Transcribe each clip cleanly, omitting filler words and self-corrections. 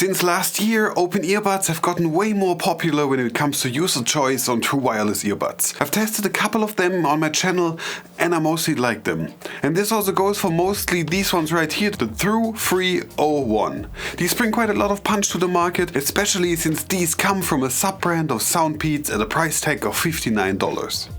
Since last year, open earbuds have gotten way more popular when it comes to user choice on true wireless earbuds. I've tested a couple of them on my channel and I mostly like them. And this also goes for mostly these ones right here, the Truefree 01. These bring quite a lot of punch to the market, especially since these come from a sub-brand of Soundpeats at a price tag of $59.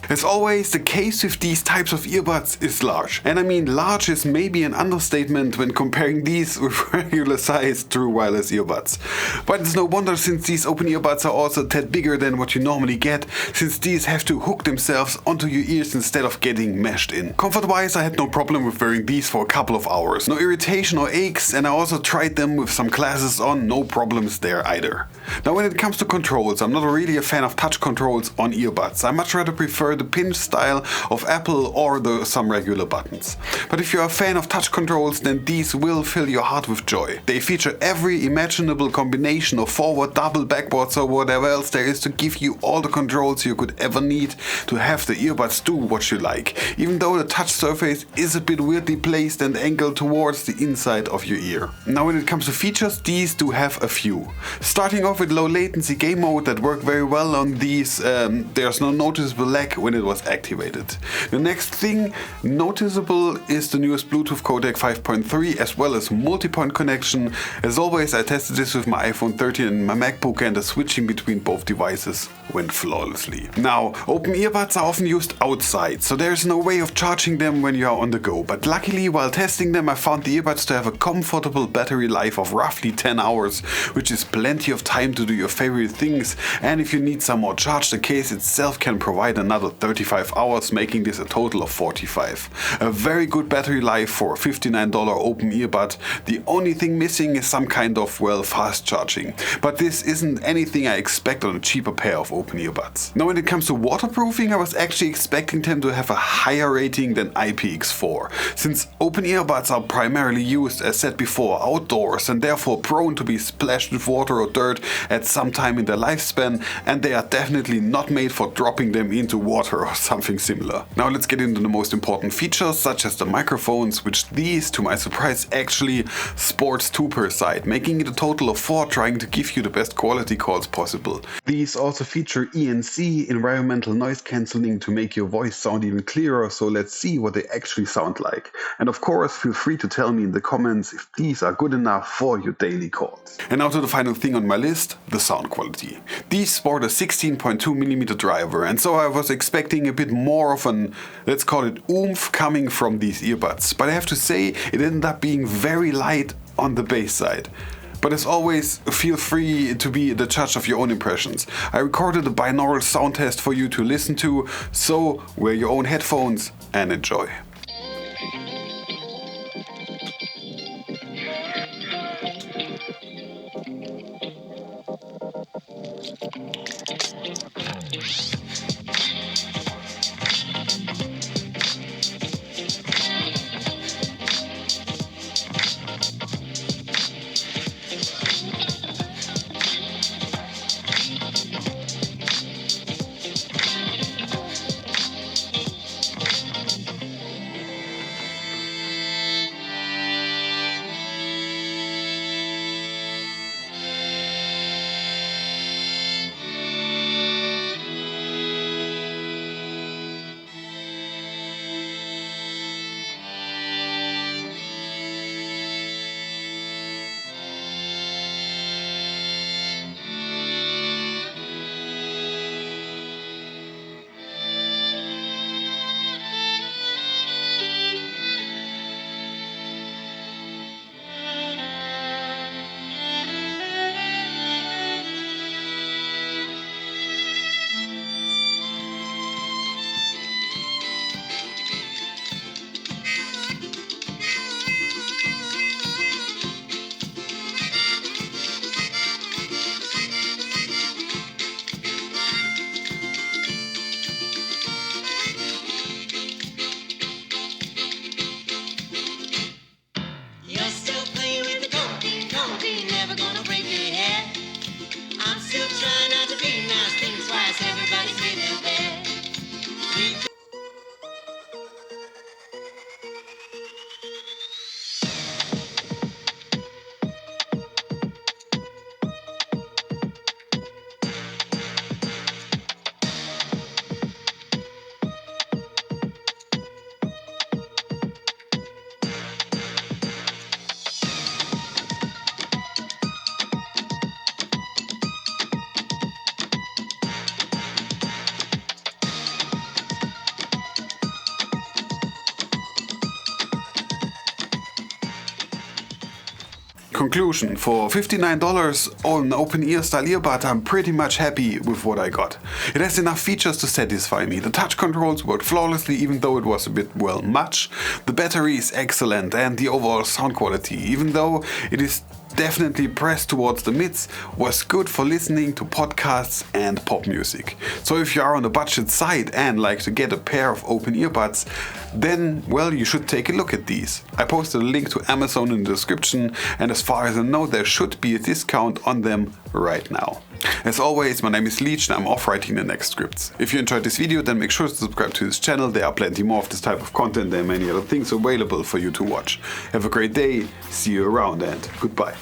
As always, the case with these types of earbuds is large. And I mean, large is maybe an understatement when comparing these with regular sized true wireless earbuds. But it's no wonder, since these open earbuds are also a tad bigger than what you normally get, since these have to hook themselves onto your ears instead of getting meshed in. Comfort wise, I had no problem with wearing these for a couple of hours. No irritation or aches, and I also tried them with some glasses on, no problems there either. Now when it comes to controls, I'm not really a fan of touch controls on earbuds. I much rather prefer the pinch style of Apple or some regular buttons. But if you're a fan of touch controls, then these will fill your heart with joy. They feature every imaginable combination of forward, double, backwards or whatever else there is to give you all the controls you could ever need to have the earbuds do what you like, even though the touch surface is a bit weirdly placed and angled towards the inside of your ear. Now when it comes to features, these do have a few. Starting off with low latency game mode that worked very well on these. There's no noticeable lag when it was activated. The next thing noticeable is the newest Bluetooth codec 5.3 as well as multi-point connection. As always, I tested this with my iPhone 13 and my MacBook, and the switching between both devices went flawlessly. Now, open earbuds are often used outside, so there's no way of charging them when you are on the go. But luckily, while testing them, I found the earbuds to have a comfortable battery life of roughly 10 hours, which is plenty of time to do your favorite things. And if you need some more charge, the case itself can provide another 35 hours, making this a total of 45. A very good battery life for a $59 open earbud. The only thing missing is some kind of, well, fast charging. But this isn't anything I expect on a cheaper pair of open earbuds. Now when it comes to waterproofing, I was actually expecting them to have a higher rating than IPX4. Since open earbuds are primarily used, as said before, outdoors and therefore prone to be splashed with water or dirt at some time in their lifespan, and they are definitely not made for dropping them into water or something similar. Now let's get into the most important features, such as the microphones, which these, to my surprise, actually sports 2 per side, making it a total of 4, trying to give you the best quality calls possible. These also feature ENC, environmental noise cancelling, to make your voice sound even clearer, so let's see what they actually sound like. And of course, feel free to tell me in the comments if these are good enough for your daily calls. And now to the final thing on my list, the sound quality. These sport a 16.2mm driver, and so I was expecting a bit more of an, let's call it, oomph coming from these earbuds. But I have to say, it ended up being very light on the bass side. But as always, feel free to be the judge of your own impressions. I recorded a binaural sound test for you to listen to, so wear your own headphones and enjoy. Conclusion, for $59 on open-ear style earbud, I'm pretty much happy with what I got. It has enough features to satisfy me. The touch controls worked flawlessly, even though it was a bit, well, much. The battery is excellent and the overall sound quality, even though it is definitely pressed towards the mids, was good for listening to podcasts and pop music. So if you are on the budget side and like to get a pair of open earbuds, then, well, you should take a look at these. I posted a link to Amazon in the description, and as far as I know, there should be a discount on them right now. As always, my name is Leech and I'm off writing the next scripts. If you enjoyed this video, then make sure to subscribe to this channel. There are plenty more of this type of content and many other things available for you to watch. Have a great day, see you around, and goodbye.